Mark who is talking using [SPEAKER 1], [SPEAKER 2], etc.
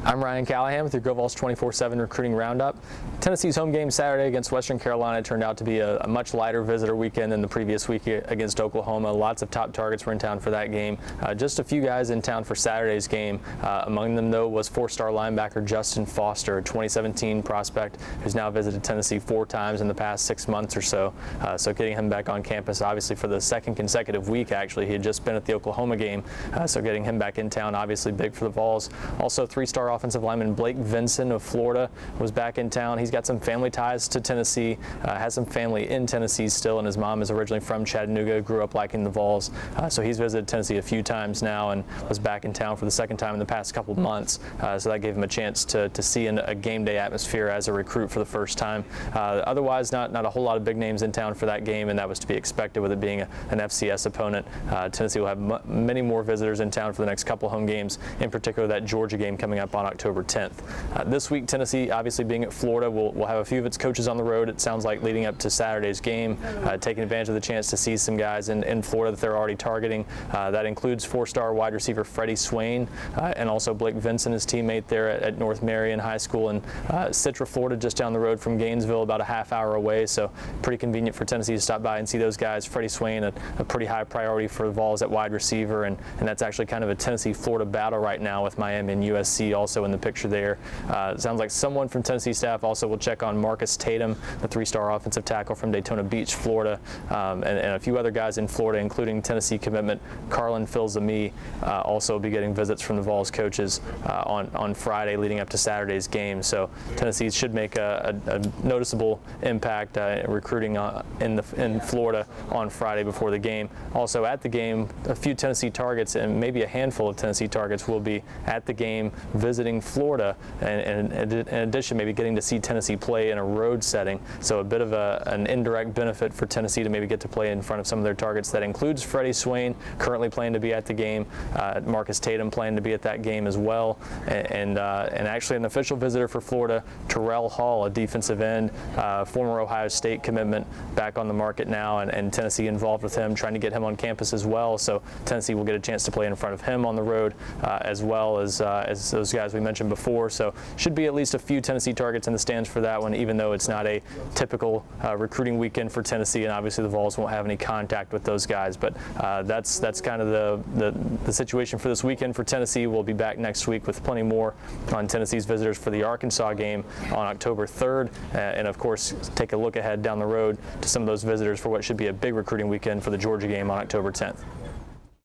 [SPEAKER 1] I'm Ryan Callahan with your Vols 24/7 recruiting roundup. Tennessee's home game Saturday against Western Carolina turned out to be a much lighter visitor weekend than the previous week against Oklahoma. Lots of top targets were in town for that game. Just a few guys in town for Saturday's game. Among them, though, was four-star linebacker Justin Foster, a 2017 prospect who's now visited Tennessee 4 times in the past 6 months or so. So getting him back on campus, obviously for the second consecutive week, actually. He had just been at the Oklahoma game, so getting him back in town, obviously big for the Vols. Also, 3-star offensive lineman Blake Vinson of Florida was back in town. He's got some family ties to Tennessee, has some family in Tennessee still, and his mom is originally from Chattanooga, grew up liking the Vols. So he's visited Tennessee a few times now and was back in town for the second time in the past couple of months. So that gave him a chance to see a game day atmosphere as a recruit for the first time. Otherwise, not a whole lot of big names in town for that game, and that was to be expected with it being an FCS opponent. Tennessee will have many more visitors in town for the next couple home games, in particular that Georgia game coming up on October 10th. This week, Tennessee, obviously being at Florida, will have a few of its coaches on the road, it sounds like, leading up to Saturday's game, taking advantage of the chance to see some guys in Florida that they're already targeting. That includes 4-star wide receiver Freddie Swain, and also Blake Vinson, his teammate there at North Marion High School in Citro, Florida, just down the road from Gainesville, about a half-hour away, so pretty convenient for Tennessee to stop by and see those guys. Freddie Swain, a pretty high priority for the Vols at wide receiver, and that's actually kind of a Tennessee-Florida battle right now with Miami and USC also in the picture there. Sounds like someone from Tennessee staff also will check on Marcus Tatum, the 3-star offensive tackle from Daytona Beach, Florida, and a few other guys in Florida, including Tennessee commitment Carlin Fils-Aime, also will be getting visits from the Vols coaches on Friday leading up to Saturday's game. So Tennessee should make a noticeable impact recruiting in Florida on Friday before the game. Also at the game, a few Tennessee targets and maybe a handful of Tennessee targets will be at the game visiting Florida, and in addition, maybe getting to see Tennessee play in a road setting. So a bit of an indirect benefit for Tennessee to maybe get to play in front of some of their targets. That includes Freddie Swain, currently playing to be at the game, Marcus Tatum playing to be at that game as well, and actually an official visitor for Florida, Terrell Hall, a defensive end, former Ohio State commitment, back on the market now, and Tennessee involved with him, trying to get him on campus as well. So Tennessee will get a chance to play in front of him on the road, as well as those guys we mentioned before. So should be at least a few Tennessee targets in the stands for that one, even though it's not a typical recruiting weekend for Tennessee, and obviously the Vols won't have any contact with those guys. But that's kind of the situation for this weekend for Tennessee. We'll be back next week with plenty more on Tennessee's visitors for the Arkansas game on October 3rd, and of course take a look ahead down the road to some of those visitors for what should be a big recruiting weekend for the Georgia game on October 10th.